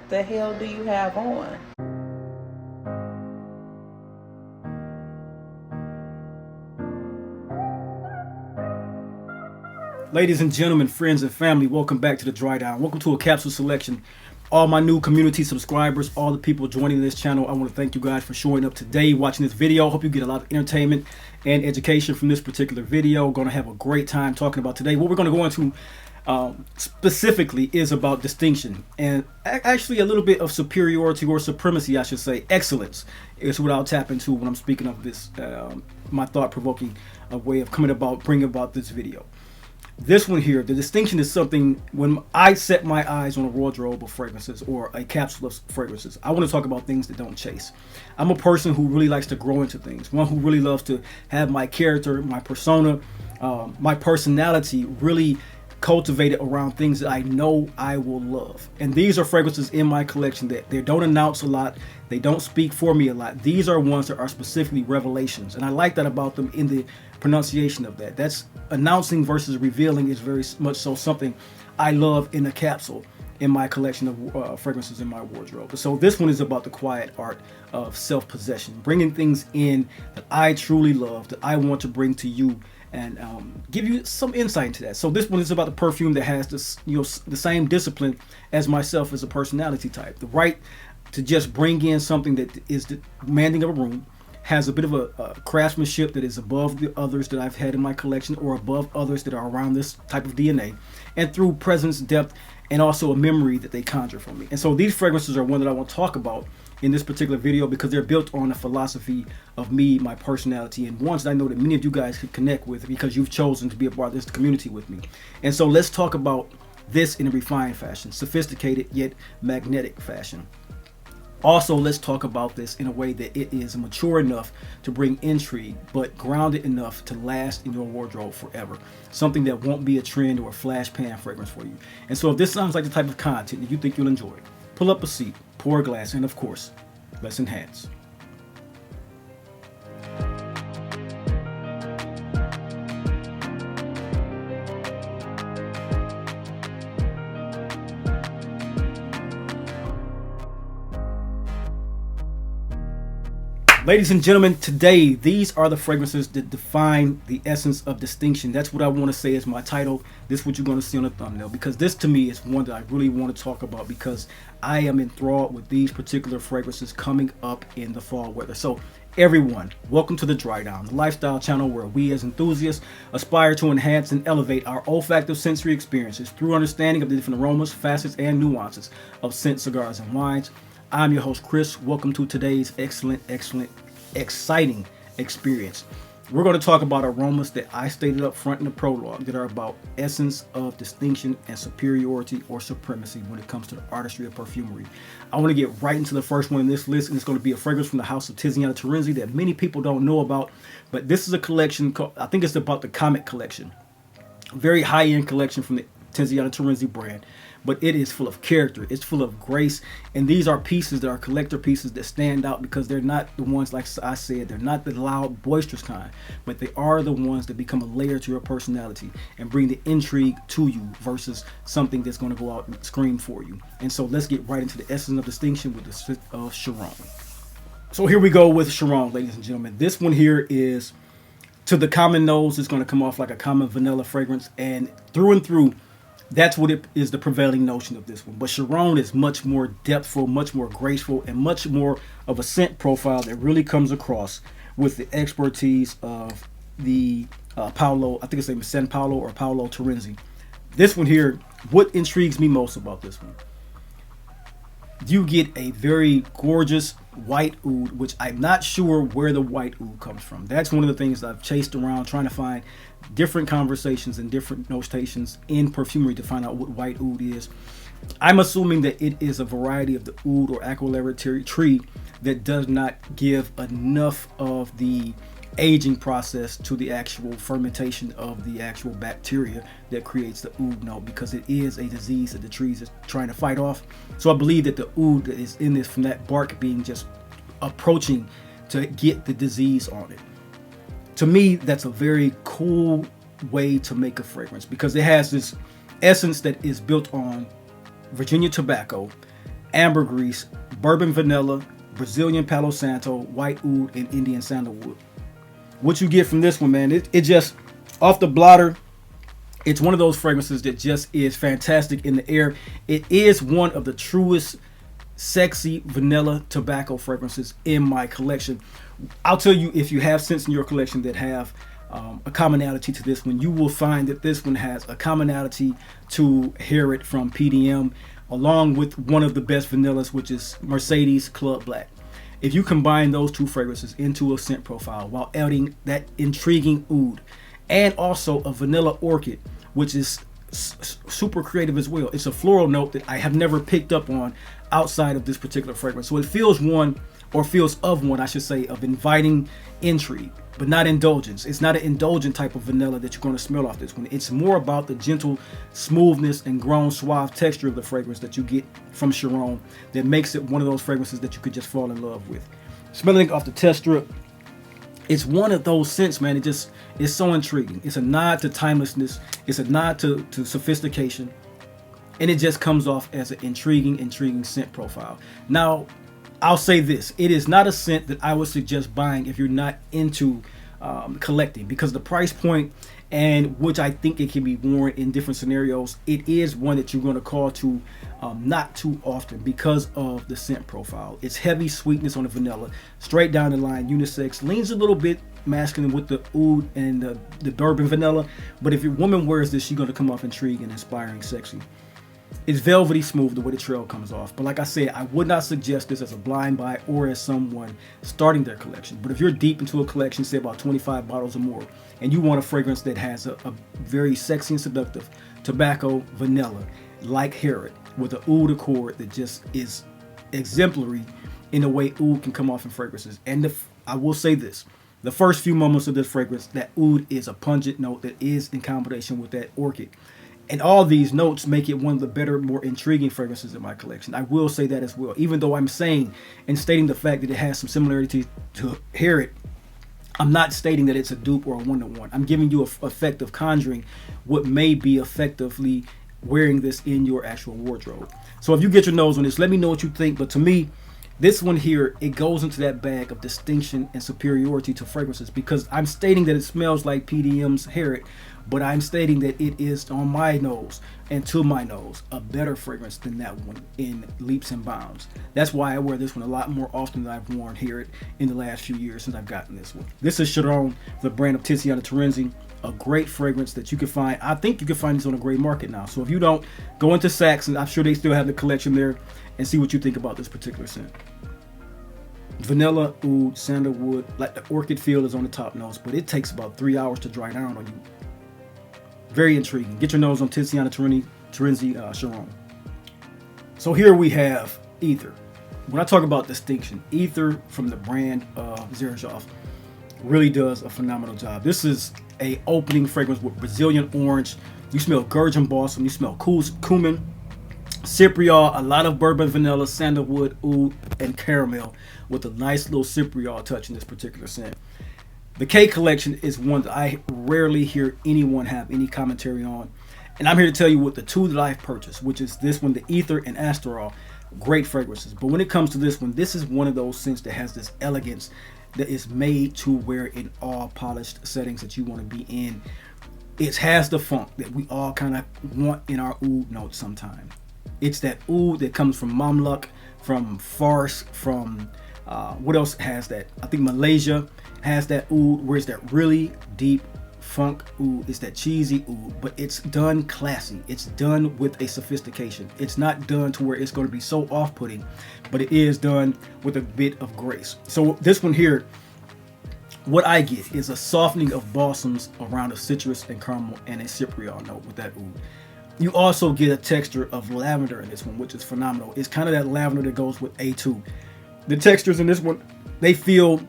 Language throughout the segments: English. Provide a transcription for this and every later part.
the hell do you have on? Ladies and gentlemen, friends and family, welcome back to the Dry Down. Welcome to a Capsule Selection. All my new community subscribers, all the people joining this channel, I want to thank you guys for showing up today, watching this video. Hope you get a lot of entertainment and education from this particular video. We're going to have a great time talking about today. What we're going to go into specifically is about distinction and actually a little bit of superiority or supremacy, I should say. Excellence is what I'll tap into when I'm speaking of this, my thought-provoking way of bringing about this video. This one here, the distinction is something when I set my eyes on a wardrobe of fragrances or a capsule of fragrances, I want to talk about things that don't chase. I'm a person who really likes to grow into things, one who really loves to have my character, my persona, my personality really cultivated around things that I know I will love. And these are fragrances in my collection that they don't announce a lot, they don't speak for me a lot. These are ones that are specifically revelations, and I like that about them in the pronunciation of that. That's announcing versus revealing is very much so something I love in a capsule in my collection of fragrances in my wardrobe. So this one is about the quiet art of self-possession, bringing things in that I truly love, that I want to bring to you and give you some insight into that. So this one is about the perfume that has this, the same discipline as myself as a personality type. The right to just bring in something that is demanding of a room, has a bit of a craftsmanship that is above the others that I've had in my collection or above others that are around this type of DNA, and through presence, depth, and also a memory that they conjure from me. And so these fragrances are one that I want to talk about in this particular video because they're built on a philosophy of me, my personality, and ones that I know that many of you guys could connect with because you've chosen to be a part of this community with me. And so let's talk about this in a refined fashion, sophisticated yet magnetic fashion. Also, let's talk about this in a way that it is mature enough to bring intrigue, but grounded enough to last in your wardrobe forever. Something that won't be a trend or a flash pan fragrance for you. And so if this sounds like the type of content that you think you'll enjoy, pull up a seat, pour a glass, and of course, let's enhance. Ladies and gentlemen, today, these are the fragrances that define the essence of distinction. That's what I want to say is my title. This is what you're going to see on the thumbnail, because this to me is one that I really want to talk about because I am enthralled with these particular fragrances coming up in the fall weather. So everyone, welcome to the Dry Down, the lifestyle channel where we as enthusiasts aspire to enhance and elevate our olfactive sensory experiences through understanding of the different aromas, facets, and nuances of scent, cigars, and wines. I'm your host, Chris. Welcome to today's excellent, exciting experience. We're going to talk about aromas that I stated up front in the prologue that are about essence of distinction and superiority or supremacy when it comes to the artistry of perfumery. I want to get right into the first one in this list, and it's going to be a fragrance from the house of Tiziana Terenzi that many people don't know about, but this is a collection called, I think it's about the Comet collection. Very high-end collection from the Tiziana Terenzi brand, but it is full of character, it's full of grace, and these are pieces that are collector pieces that stand out because they're not the ones, like I said, they're not the loud, boisterous kind, but they are the ones that become a layer to your personality and bring the intrigue to you versus something that's going to go out and scream for you. And so let's get right into the essence of distinction with the scent of Chiron. So here we go with Chiron, ladies and gentlemen. This one here is, to the common nose, it's going to come off like a common vanilla fragrance, and through, that's what it is, the prevailing notion of this one. But Chiron is much more depthful, much more graceful, and much more of a scent profile that really comes across with the expertise of the Paolo, I think it's named San Paolo or Paolo Terenzi. This one here, what intrigues me most about this one, you get a very gorgeous white oud, which I'm not sure where the white oud comes from. That's one of the things I've chased around trying to find different conversations and different notations in perfumery to find out what white oud is. I'm assuming that it is a variety of the oud or aquilera tree that does not give enough of the aging process to the actual fermentation of the actual bacteria that creates the oud note, because it is a disease that the trees are trying to fight off. So I believe that the oud that is in this from that bark being just approaching to get the disease on it. To me, that's a very cool way to make a fragrance because it has this essence that is built on Virginia tobacco ambergris, bourbon vanilla, Brazilian Palo Santo, white oud, and Indian sandalwood. What you get from this one, man, it just, off the blotter, it's one of those fragrances that just is fantastic in the air. It is one of the truest sexy vanilla tobacco fragrances in my collection. I'll tell you, if you have scents in your collection that have a commonality to this one, you will find that this one has a commonality to Harriet from PDM, along with one of the best vanillas, which is Mercedes Club Black. If you combine those two fragrances into a scent profile while adding that intriguing oud and also a vanilla orchid, which is super creative as well. It's a floral note that I have never picked up on outside of this particular fragrance. So it feels of one, I should say, of inviting intrigue, but not indulgence. It's not an indulgent type of vanilla that you're going to smell off this one. It's more about the gentle smoothness and grown suave texture of the fragrance that you get from Chiron that makes it one of those fragrances that you could just fall in love with. Smelling off the test strip, it's one of those scents, man. It just is so intriguing. It's a nod to timelessness. It's a nod to sophistication. And it just comes off as an intriguing scent profile. Now, I'll say this. It is not a scent that I would suggest buying if you're not into collecting, because the price point, and which I think it can be worn in different scenarios, it is one that you're going to call to not too often because of the scent profile. It's heavy sweetness on the vanilla, straight down the line, unisex, leans a little bit masculine with the oud and the bourbon vanilla, but if your woman wears this, she's going to come off intriguing, inspiring, sexy. It's velvety smooth the way the trail comes off. But like I said, I would not suggest this as a blind buy or as someone starting their collection. But if you're deep into a collection, say about 25 bottles or more, and you want a fragrance that has a very sexy and seductive tobacco vanilla, like Harriet, with an oud accord that just is exemplary in the way oud can come off in fragrances. And I will say this. The first few moments of this fragrance, that oud is a pungent note that is in combination with that orchid. And all these notes make it one of the better, more intriguing fragrances in my collection. I will say that as well. Even though I'm saying and stating the fact that it has some similarity to Harriet, I'm not stating that it's a dupe or a one-to-one. I'm giving you an effect of conjuring what may be effectively wearing this in your actual wardrobe. So if you get your nose on this, let me know what you think. But to me, this one here, it goes into that bag of distinction and superiority to fragrances, because I'm stating that it smells like PDM's Harriet, but I'm stating that it is, on my nose and to my nose, a better fragrance than that one in leaps and bounds. That's why I wear this one a lot more often than I've worn Harriet in the last few years since I've gotten this one. This is Chiron, the brand of Tiziana Terenzi, a great fragrance that you can find. I think you can find this on a gray market now. So if you don't, go into Saks, and I'm sure they still have the collection there, and see what you think about this particular scent. Vanilla, oud, sandalwood, like the orchid feel is on the top nose, but it takes about 3 hours to dry down on you. Very intriguing. Get your nose on Tiziana Terenzi Chiron. So here we have Ether. When I talk about distinction, Ether from the brand of Xerjoff really does a phenomenal job. This is a opening fragrance with Brazilian orange. You smell Gurgin balsam, you smell cumin, cypriol, a lot of bourbon vanilla, sandalwood, oud, and caramel, with a nice little cypriol touch in this particular scent. The K collection is one that I rarely hear anyone have any commentary on. And I'm here to tell you what the two that I've purchased, which is this one, the Ether and Asterol, great fragrances. But when it comes to this one, this is one of those scents that has this elegance that is made to wear in all polished settings that you want to be in. It has the funk that we all kind of want in our oud notes sometimes. It's that oud that comes from Mamluk, from Fars, from what else has that? I think Malaysia has that oud, where it's that really deep funk oud. It's that cheesy oud, but it's done classy. It's done with a sophistication. It's not done to where it's going to be so off-putting, but it is done with a bit of grace. So this one here, what I get is a softening of balsams around a citrus and caramel and a cypriol note with that oud. You also get a texture of lavender in this one, which is phenomenal. It's kind of that lavender that goes with A2. The textures in this one, they feel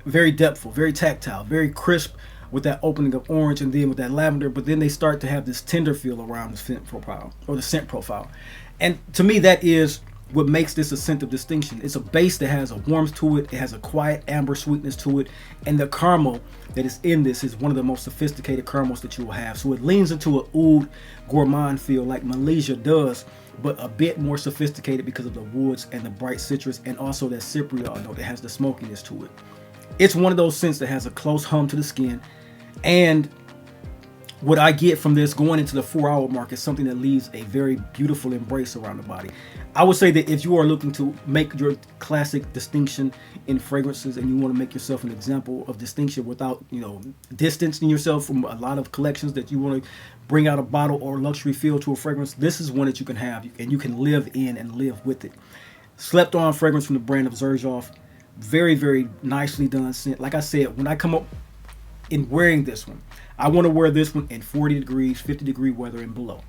very depthful, very tactile, very crisp with that opening of orange and then with that lavender, but then they start to have this tender feel around the scent profile, or the scent profile. And to me, that is what makes this a scent of distinction. It's a base that has a warmth to it. It has a quiet amber sweetness to it. And the caramel that is in this is one of the most sophisticated caramels that you will have. So it leans into an oud gourmand feel like Malaysia does, but a bit more sophisticated because of the woods and the bright citrus, and also that cypriol note that has the smokiness to it. It's one of those scents that has a close hum to the skin, and what I get from this going into the 4-hour mark is something that leaves a very beautiful embrace around the body. I would say that if you are looking to make your classic distinction in fragrances and you want to make yourself an example of distinction without, distancing yourself from a lot of collections that you want to bring out a bottle or luxury feel to a fragrance, this is one that you can have and you can live in and live with it. Slept on fragrance from the brand of Xerjoff. Very, very nicely done scent. Like I said, when I come up in wearing this one, I want to wear this one in 40 degrees, 50 degree weather and below.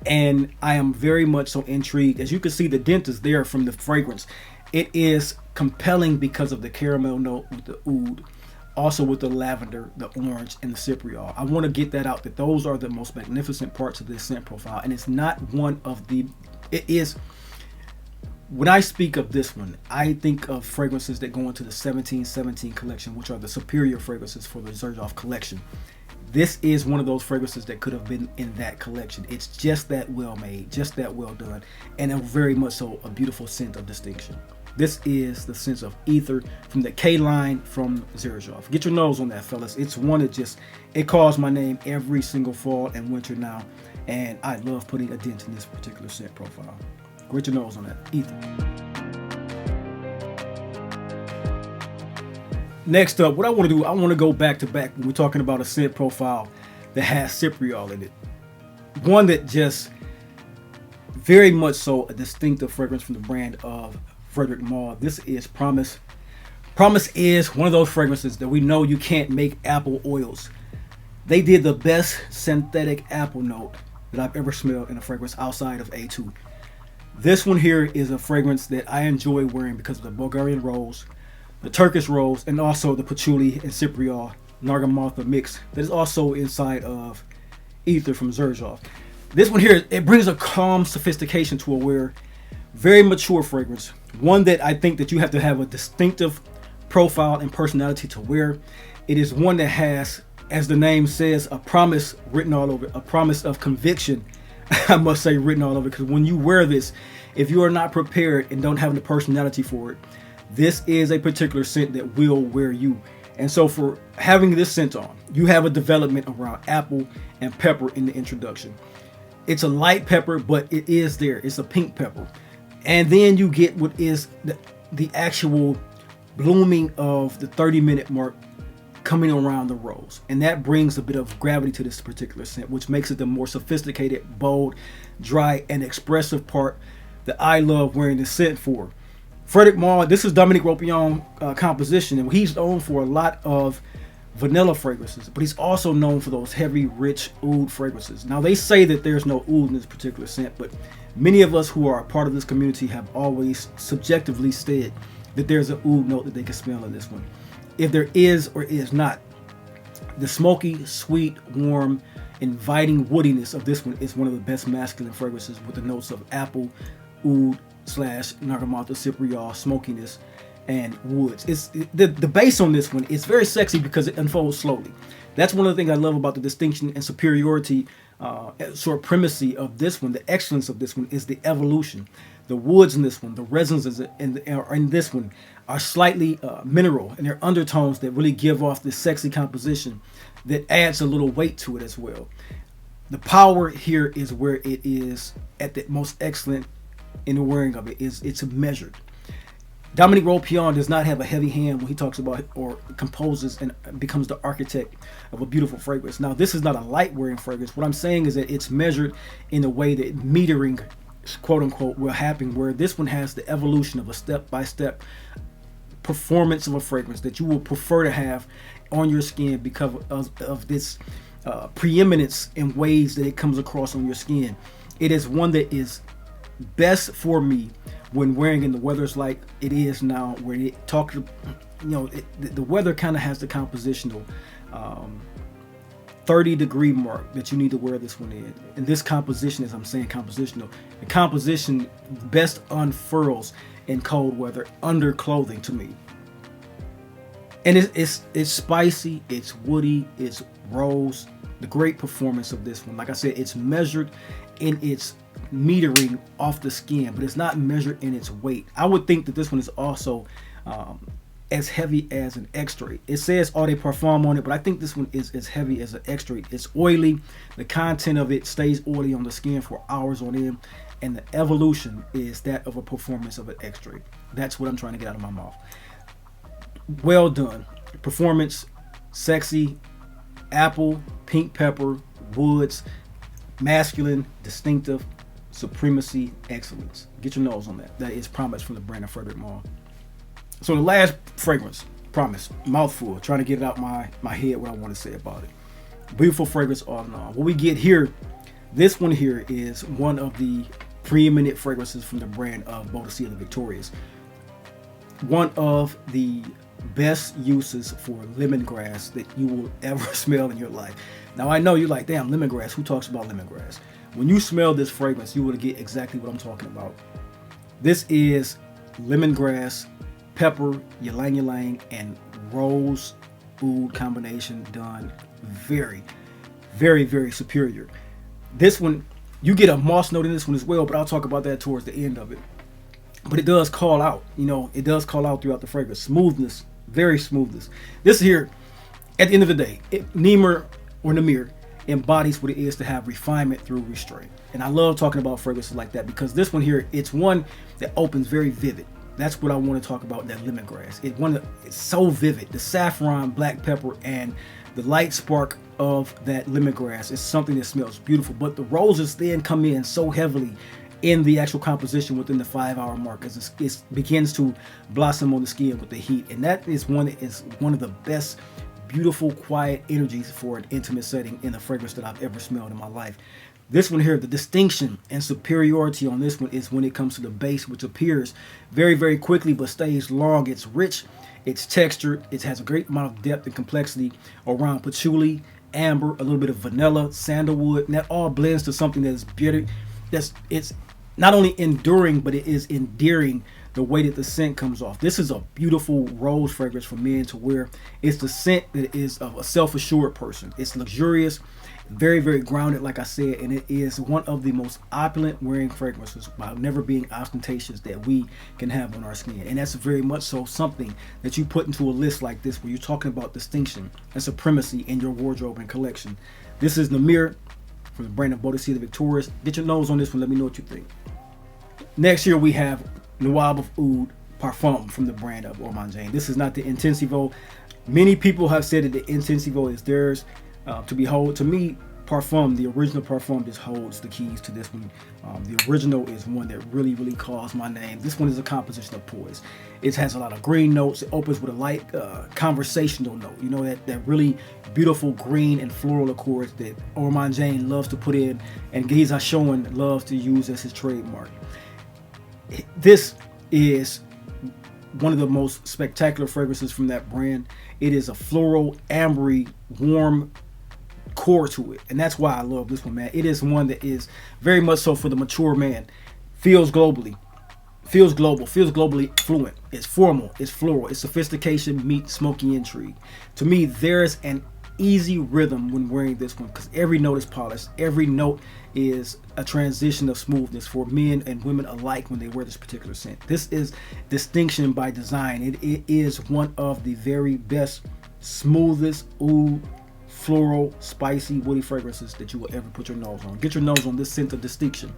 And I am very much so intrigued. As you can see, the dent is there from the fragrance. It is compelling because of the caramel note with the oud, also with the lavender, the orange, and the cypriol. I want to get that out, that those are the most magnificent parts of this scent profile. And it's not one of the, it is, when I speak of this one, I think of fragrances that go into the 1717 collection, which are the superior fragrances for the Xerjoff collection. This is one of those fragrances that could have been in that collection. It's just that well made, just that well done, and a very much so a beautiful scent of distinction. This is the scent of Ether from the K line from Xerjoff. Get your nose on that, fellas. It's one that just, it calls my name every single fall and winter now, and I love putting a dent in this particular scent profile. Get your nose on that, Ether. Next up, what I want to do, I want to go back to back when we're talking about a scent profile that has cypriol in it. One that just very much so a distinctive fragrance from the brand of Frédéric Malle. This is Promise. Promise is one of those fragrances that we know you can't make apple oils. They did the best synthetic apple note that I've ever smelled in a fragrance outside of A2. This one here is a fragrance that I enjoy wearing because of the Bulgarian rose, the Turkish rose, and also the patchouli and cypriol Nargamartha mix that is also inside of Ether from Xerjoff. This one here, it brings a calm sophistication to a wear, very mature fragrance, one that I think that you have to have a distinctive profile and personality to wear. It is one that has, as the name says, a promise written all over, a promise of conviction, I must say, written all over, because when you wear this, if you are not prepared and don't have the personality for it, this is a particular scent that will wear you. And so for having this scent on, you have a development around apple and pepper in the introduction. It's a light pepper, but it is there. It's a pink pepper. And then you get what is the actual blooming of the 30-minute mark coming around the rose. And that brings a bit of gravity to this particular scent, which makes it the more sophisticated, bold, dry, and expressive part that I love wearing this scent for. Frédéric Malle, this is Dominique Ropillon composition, and he's known for a lot of vanilla fragrances, but he's also known for those heavy, rich oud fragrances. Now, they say that there's no oud in this particular scent, but many of us who are a part of this community have always subjectively said that there's an oud note that they can smell in this one. If there is or is not, the smoky, sweet, warm, inviting woodiness of this one is one of the best masculine fragrances with the notes of apple, oud, Nargamartha, cypriol, smokiness, and woods. It's the base on this one is very sexy because it unfolds slowly. That's one of the things I love about the distinction and superiority, supremacy of this one. The excellence of this one is the evolution. The woods in this one, the resins in this one are slightly mineral, and they're undertones that really give off this sexy composition that adds a little weight to it as well. The power here is where it is at the most excellent in the wearing of it. It's measured. Dominique Ropillon does not have a heavy hand when he talks about or composes and becomes the architect of a beautiful fragrance. Now, this is not a light wearing fragrance. What I'm saying is that it's measured in a way that metering, quote unquote, will happen, where this one has the evolution of a step-by-step performance of a fragrance that you will prefer to have on your skin because of this preeminence in ways that it comes across on your skin. It is one that is best for me when wearing in the weather's like it is now, where it talks, the weather kind of has the compositional 30-degree mark that you need to wear this one in. And this composition, as I'm saying compositional, the composition best unfurls in cold weather under clothing to me. And it's spicy, it's woody, it's rose. The great performance of this one, like I said, it's measured in its metering off the skin, but it's not measured in its weight. I would think that this one is also as heavy as an extrait. It says Eau de Parfum on it, but I think this one is as heavy as an extrait. It's oily. The content of it stays oily on the skin for hours on end, and the evolution is that of a performance of an extrait. That's what I'm trying to get out of my mouth. Well done. Performance, sexy, apple, pink pepper, woods, masculine, distinctive, supremacy, excellence. Get your nose on that. That is Promise from the brand of Frederic Malle. So the last fragrance, Promise, mouthful, trying to get it out my head what I want to say about it. Beautiful fragrance all in all. What we get here, this one here is one of the preeminent fragrances from the brand of Boadicea the Victorious. One of the best uses for lemongrass that you will ever smell in your life. Now I know you're like, damn, lemongrass, who talks about lemongrass? When you smell this fragrance, you will get exactly what I'm talking about. This is lemongrass, pepper, ylang ylang, and rose oud combination done very, very, very superior. This one, you get a moss note in this one as well, but I'll talk about that towards the end of it. But it does call out, it does call out throughout the fragrance. Smoothness, very smoothness. This here, at the end of the day, Nemer embodies what it is to have refinement through restraint. And I love talking about fragrances like that because this one here, it's one that opens very vivid. That's what I want to talk about, that lemongrass. It's so vivid. The saffron, black pepper, and the light spark of that lemongrass is something that smells beautiful. But the roses then come in so heavily in the actual composition within the 5-hour mark as it begins to blossom on the skin with the heat. And that is one of the best, beautiful, quiet energies for an intimate setting in a fragrance that I've ever smelled in my life. This one here, the distinction and superiority on this one is when it comes to the base, which appears very, very quickly but stays long. It's rich, it's textured, it has a great amount of depth and complexity around patchouli, amber, a little bit of vanilla, sandalwood, and that all blends to something that is bitter. It's not only enduring, but it is endearing the way that the scent comes off. This is a beautiful rose fragrance for men to wear. It's the scent that is of a self-assured person. It's luxurious, very, very grounded, like I said, and it is one of the most opulent wearing fragrances while never being ostentatious that we can have on our skin. And that's very much so something that you put into a list like this where you're talking about distinction and supremacy in your wardrobe and collection. This is Nemer from the brand of Boadicea the Victorious. Get your nose on this one. Let me know what you think. Next here we have Nawab of Oudh Parfum from the brand of Ormonde. This is not the Intensivo. Many people have said that the Intensivo is theirs to behold. To me, Parfum, the original Parfum, just holds the keys to this one. The original is one that really, really calls my name. This one is a composition of poise. It has a lot of green notes. It opens with a light conversational note. That really beautiful green and floral accords that Ormonde loves to put in, and Giza Schoen loves to use as his trademark. This is one of the most spectacular fragrances from that brand. It is a floral, ambery, warm core to it, and that's why I love this one, man. It is one that is very much so for the mature man. Feels global, feels globally fluent. It's formal, it's floral, it's sophistication meets smoky intrigue. To me, there's an easy rhythm when wearing this one because every note is polished. Every note is a transition of smoothness for men and women alike when they wear this particular scent. This is distinction by design. It is one of the very best, smoothest oud, floral, spicy, woody fragrances that you will ever put your nose on. Get your nose on this scent of distinction.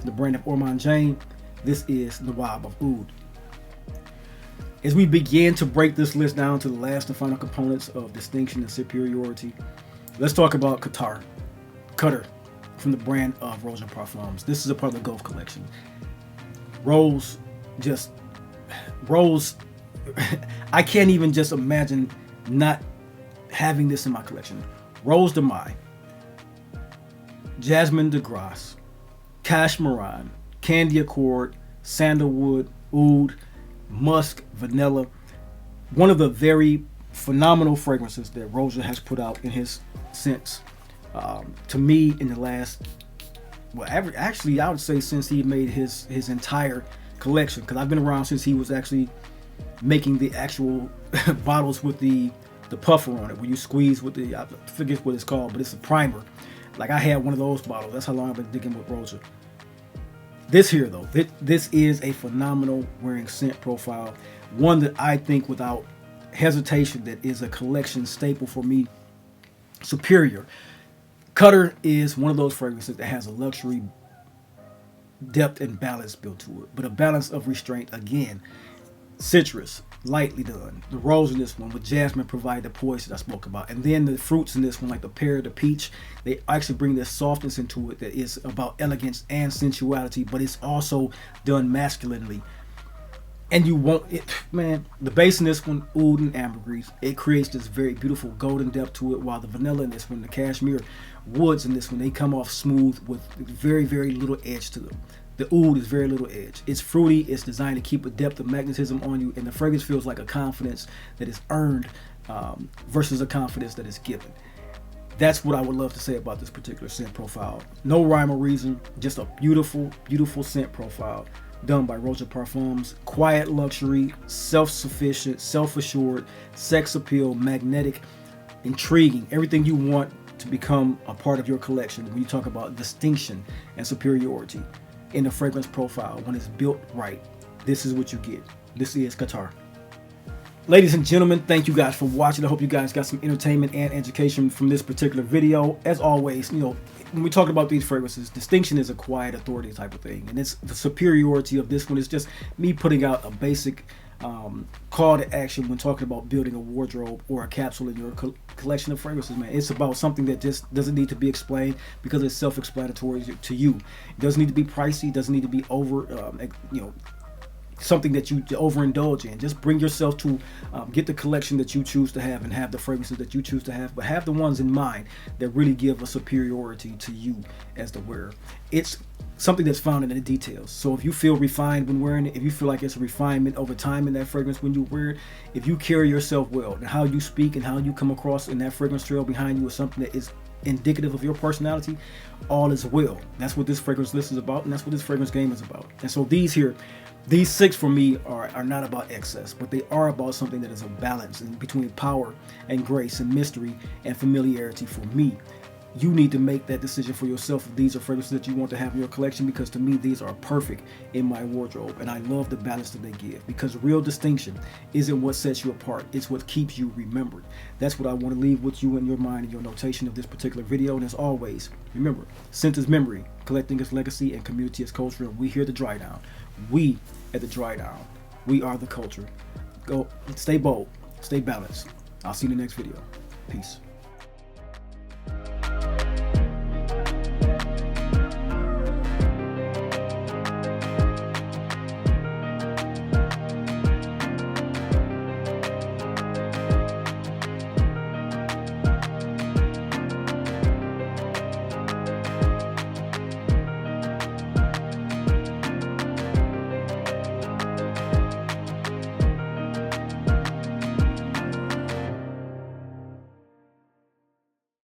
The brand of Ormonde. This is Nawab of Oudh. As we begin to break this list down to the last and final components of distinction and superiority, let's talk about Qatar from the brand of Roja Parfums. This is a part of the Gulf collection. Rose, I can't even just imagine not having this in my collection. Rose de Mai, Jasmine de Grasse, Cashmeran, Candy Accord, Sandalwood, Oud, Musk, Vanilla. One of the very phenomenal fragrances that Roja has put out in his scents. To me, in the last, actually I would say since he made his entire collection, because I've been around since he was actually making the actual bottles with the puffer on it, where you squeeze with I forget what it's called, but it's a primer. Like I had one of those bottles. That's how long I've been digging with Roja. This here though, this is a phenomenal wearing scent profile, one that I think without hesitation that is a collection staple for me. Superior. Qatar is one of those fragrances that has a luxury depth and balance built to it, but a balance of restraint again. Citrus, lightly done. The rose in this one with jasmine provide the poise that I spoke about, and then the fruits in this one, like the pear, the peach, they actually bring this softness into it that is about elegance and sensuality, but it's also done masculinely. And you won't, it, man, the base in this one, oud and ambergris, it creates this very beautiful golden depth to it, while the vanilla in this one, the cashmere woods in this one, they come off smooth with very, very little edge to them. The oud is very little edge. It's fruity, it's designed to keep a depth of magnetism on you, and the fragrance feels like a confidence that is earned versus a confidence that is given. That's what I would love to say about this particular scent profile. No rhyme or reason, just a beautiful, beautiful scent profile done by Roja Parfums. Quiet luxury, self-sufficient, self-assured, sex appeal, magnetic, intriguing, everything you want to become a part of your collection when you talk about distinction and superiority in the fragrance profile. When it's built right, this is what you get. This is Qatar. Ladies and gentlemen, thank you guys for watching. I hope you guys got some entertainment and education from this particular video. As always, you know, when we talk about these fragrances, distinction is a quiet authority type of thing, and it's the superiority of this one is just me putting out a basic call to action when talking about building a wardrobe or a capsule in your collection of fragrances, man. It's about something that just doesn't need to be explained because it's self-explanatory to you. It doesn't need to be pricey, doesn't need to be over, something that you overindulge in. Just bring yourself to get the collection that you choose to have and have the fragrances that you choose to have, but have the ones in mind that really give a superiority to you as the wearer. It's something that's found in the details. So if you feel refined when wearing it, if you feel like it's a refinement over time in that fragrance when you wear it, if you carry yourself well and how you speak and how you come across in that fragrance trail behind you is something that is indicative of your personality, all is well. That's what this fragrance list is about, and that's what this fragrance game is about. And so these 6 for me are not about excess, but they are about something that is a balance in between power and grace and mystery and familiarity for me. You need to make that decision for yourself if these are fragrances that you want to have in your collection, because to me these are perfect in my wardrobe, and I love the balance that they give, because real distinction isn't what sets you apart, it's what keeps you remembered. That's what I want to leave with you in your mind and your notation of this particular video. And as always, remember, scent is memory, collecting is legacy, and community is culture, and we here at the Dry Down. We at the Dry Down, we are the culture. Go, stay bold, stay balanced. I'll see you in the next video. Peace.